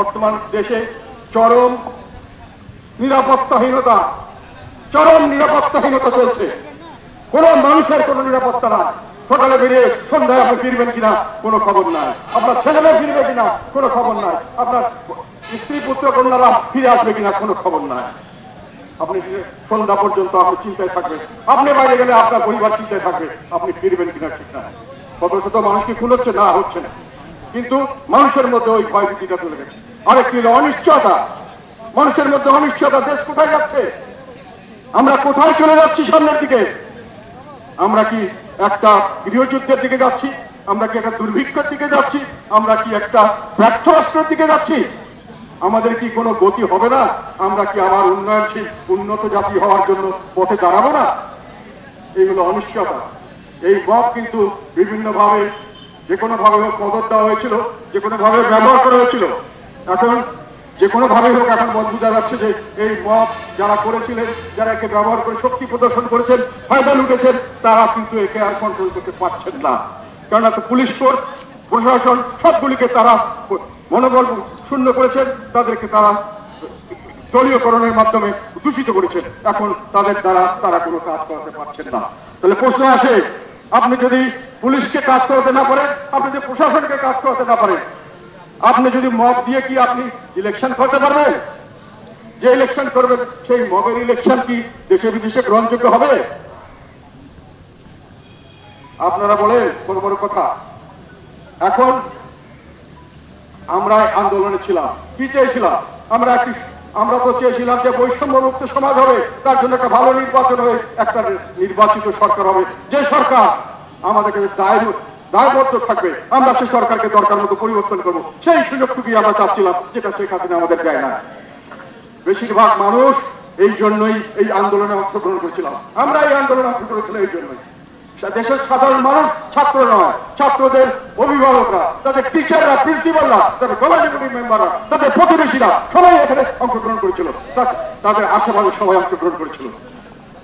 বর্তমান দেশে চরম নিরাপত্তাহীনতা চলছে। কোন মানুষের কোনো নিরাপত্তা নাই। সকালে বেরিয়ে সন্ধ্যায় আপনি ফিরবেন কিনা কোনো খবর নাই, আপনার ছেলেমেয়ে ফিরবে কিনা কোনো খবর নাই, আপনার স্ত্রী পুত্র কন্যারা ফিরে আসবে কিনা কোনো খবর নাই। আপনি সন্ধ্যা পর্যন্ত আপনি চিন্তায় থাকবেন, আপনি বাইরে গেলে আপনার পরিবার চিন্তায় থাকবে আপনি ফিরবেন কিনা ঠিক না। কত শত মানুষকে খুন হচ্ছে না, হচ্ছে না, কিন্তু মানুষের মধ্যে ওই ভয়ভীতিটা চলে গেছে। আরেকটি হলো অনিশ্চয়তা। মানুষের মধ্যে অনিশ্চয়তা। দেশ কোথায় যাচ্ছে? আমরা কোথায় চলে যাচ্ছি? সামনের দিকে আমরা কি একটা গৃহযুদ্ধের দিকে যাচ্ছি? আমরা কি একটা দুর্ভিক্ষের দিকে যাচ্ছি? আমরা কি একটা ব্যর্থ রাষ্ট্রের দিকে যাচ্ছি? আমাদের কি কোনো গতি হবে না? আমরা কি আবার উন্নয়নশীল উন্নত জাতি হওয়ার জন্য পথে দাঁড়াবো না? এইগুলো অনিশ্চয়তা। এই মত কিন্তু বিভিন্নভাবে যে কোনো ভাবে হোক মদত দেওয়া হয়েছিল, যে কোনো ভাবে ব্যবহার করা হয়েছিল। এখন যে কোনো ভাবে হোক এখন বোঝা যাচ্ছে যে এই মত যারা করেছিলেন, যারা একে ব্যবহার করে শক্তি প্রদর্শন করেছেন, ফায়দা লুটেছেন, তারা কিন্তু একে আর কন্ট্রোল করতে পারছেন না। কেননা তো পুলিশ ফোর্স, প্রশাসন সবগুলিকে তারা মনোবল শূন্য করেছেন, তাদেরকে তারা দলীয়করণের মাধ্যমে দূষিত করেছেন। এখন তাদের দ্বারা তারা কোনো কাজ করাতে পারছেন না। তাহলে প্রশ্ন আসে, আপনি যদি পুলিশকে কাজ করাতে না পারেন, আপনি যদি প্রশাসনকে কাজ করাতে না পারেন, আপনি যদি মব দিয়ে কি আপনি ইলেকশন করতে পারবেন? যে ইলেকশন করবেন সেই মবের ইলেকশন কি দেশে বিদেশে গ্রহণযোগ্য হবে? আপনারা বলেন বড় বড় কথা। এখন আমরা আন্দোলনে ছিলাম, কি চেয়েছিলাম? আমরা তো চেয়েছিলাম যে বৈষম্যমুক্ত সমাজ হবে, তার জন্য একটা ভালো নির্বাচন হয়ে একটা নির্বাচিত সরকার হবে, যে সরকার আমাদেরকে দায়বদ্ধ থাকবে, আমরা সেই সরকারকে দরকার মতো পরিবর্তন করবো। সেই সুযোগটুকুই আমরা চাচ্ছিলাম, যেটা শেখ হাসিনা আমাদের দেয় না। বেশিরভাগ মানুষ এই জন্যই এই আন্দোলনে অংশগ্রহণ করেছিলাম। আমরা এই আন্দোলনে অংশগ্রহণ করেছিলাম এই জন্যই। দেশের সাধারণ মানুষ, ছাত্র নয়, ছাত্রদের অভিভাবকরা, তাদের টিচাররা, প্রিন্সিপালরা, তাদের কলেজের মেম্বাররা, তাদের প্রতিবেশীরা সবাই এখানে অংশগ্রহণ করেছিল। তাদের আশেপাশে সবাই অংশগ্রহণ করেছিল।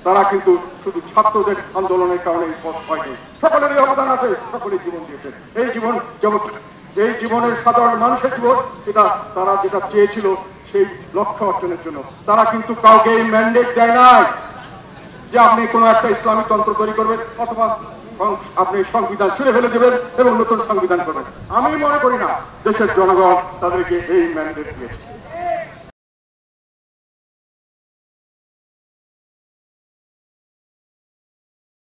তারা কিন্তু শুধু ছাত্রদের আন্দোলনের কারণে এই পথ হয়নি, সকলেরই অবদান আছে, সকলেই জীবন দিয়েছে। এই জীবন যেমন এই জীবনের সাধারণ মানুষের জীবন, এটা তারা যেটা চেয়েছিল সেই লক্ষ্য অর্জনের জন্য তারা কিন্তু কাউকে এই ম্যান্ডেট দেয় নাই যে আপনি কোন একটা ইসলামিক তন্ত্র তৈরি করবেন অথবা আপনি সংবিধান ছুঁড়ে ফেলে দেবেন এবং নতুন সংবিধান করবেন। আমি মনে করি না দেশের জনগণ তাদেরকে এই ম্যান্ডেট দিয়েছে।